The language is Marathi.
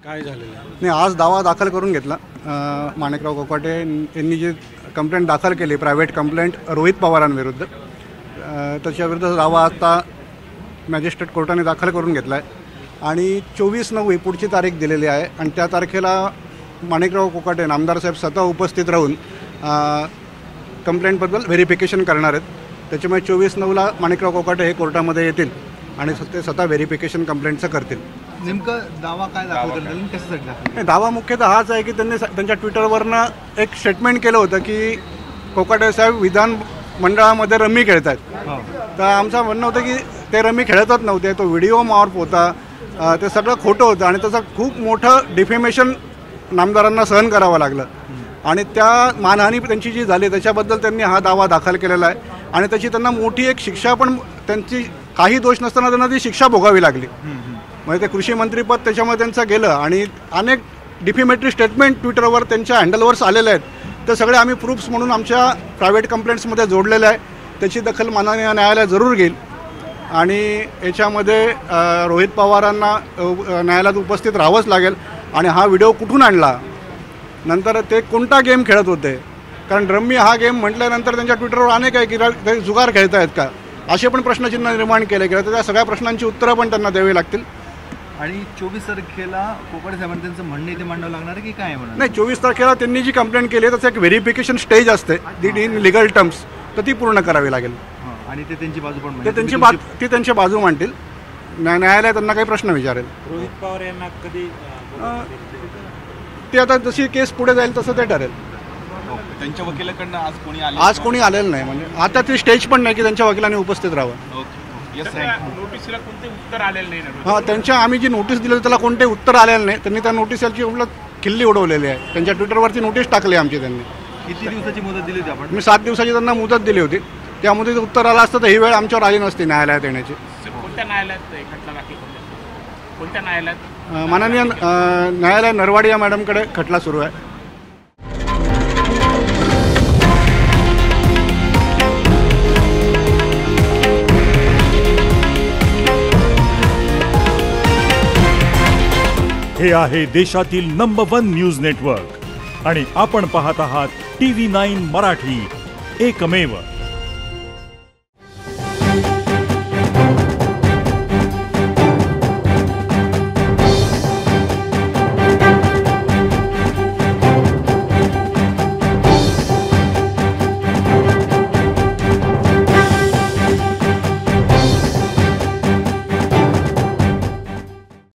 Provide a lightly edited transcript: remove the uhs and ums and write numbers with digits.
काय झालेलं आहे? नाही, आज दावा दाखल करून घेतला. माणिकराव कोकाटे यांनी जी कंप्लेंट दाखल केली, प्रायव्हेट कंप्लेंट रोहित पवारांविरुद्ध, त्याच्याविरुद्ध दावा आता मॅजिस्ट्रेट कोर्टाने दाखल करून घेतला आहे आणि 24/9 ही पुढची तारीख दिलेली आहे आणि त्या तारखेला माणिकराव कोकाटे आमदार साहेब स्वतः उपस्थित राहून कंप्लेंटबद्दल व्हेरिफिकेशन करणार आहेत. त्याच्यामुळे 24/9ला माणिकराव कोकाटे हे कोर्टामध्ये येतील आणि ते स्वतः व्हेरिफिकेशन कंप्लेंटचं करतील. नेमकं दावा काय दाखवतील, कशासाठी दाखवतील? दावा मुख्यतः हाच आहे की त्यांनी त्यांच्या ट्विटरवरनं एक स्टेटमेंट केलं होतं की कोकाटे साहेब विधान मंडळामध्ये रमी खेळत आहेत. तर आमचं म्हणणं होतं की ते रमी खेळतच नव्हते, तो व्हिडिओ मॉर्फ होता, ते सगळं खोटं होतं आणि त्याचं खूप मोठं डिफेमेशन नामदारांना सहन करावं लागलं आणि त्या मानहानी त्यांची जी झाली त्याच्याबद्दल त्यांनी हा दावा दाखल केलेला आहे आणि त्याची त्यांना मोठी एक शिक्षा पण, त्यांची काही दोष नसताना त्यांना ती शिक्षा भोगावी लागली. म्हणजे ते कृषी मंत्रीपद त्याच्यामध्ये त्यांचं गेलं आणि अनेक डिफेमेटरी स्टेटमेंट ट्विटरवर त्यांच्या हँडलवरच आलेले आहेत. ते सगळे आम्ही प्रूफ्स म्हणून आमच्या प्रायव्हेट कंप्लेंट्समध्ये जोडलेले आहे. त्याची दखल माननीय न्यायालय जरूर घेईल आणि याच्यामध्ये रोहित पवारांना न्यायालयात उपस्थित राहावंच लागेल आणि हा व्हिडिओ कुठून आणला, नंतर ते कोणता गेम खेळत होते, कारण रम्मी हा गेम म्हटल्यानंतर त्यांच्या ट्विटरवर अनेक आहे की ते जुगार खेळत आहेत का, असे पण प्रश्नचिन्ह निर्माण केले गेले. तर त्या सगळ्या प्रश्नांची उत्तरं पण त्यांना द्यावी लागतील. आणि 24 तारखेला कोकाटे साहेबांनी त्यांचं म्हणणं इथे मांडावं लागणार आहे की काय म्हणणार? नाही, 24 तारखेला त्यांनी जी कंप्लेंट केली त्याचं एक व्हेरिफिकेशन स्टेज असते इन लिगल टर्म्स, तर ती पूर्ण करावी लागेल आणि ते त्यांची बाजू पण ती त्यांची बाजू मांडतील. न्यायालय त्यांना काही प्रश्न विचारेल. रोहित पवार यांना कधी ते आता जशी केस पुढे जाईल तसं ते ठरेल. त्यांच्या वकिलाकडनं आज कोणी आलेलं नाही, म्हणजे आता ती स्टेज पण नाही की त्यांच्या वकिलांनी उपस्थित राहावं. नोटीसला कोणते उत्तर आलेलं नाही ना? हां, त्यांच्या आम्ही जी नोटीस दिली त्याला कोणते उत्तर आलेलं नाही. त्यांनी त्या नोटीसची खिल्ली उडवलेली आहे. त्यांच्या ट्विटरवरती नोटीस टाकली आमची त्यांनी. किती दिवसाची मुदत दिली होती आपण? मी 7 दिवसाची त्यांना मुदत दिली होती. त्या मुदतीत उत्तर आलं असतं तर ही वेळ आमच्यावर आली नसती न्यायालयात येण्याची. कोणत्या न्यायालयात खटला दाखल करतो? कोणत्या न्यायालयात? माननीय न्यायालय नरवाडिया मॅडमकडे खटला सुरू आहे. हे आहे देशातील नंबर 1 न्यूज नेटवर्क आणि आपण पाहत आहात TV9 मराठी, एकमेव.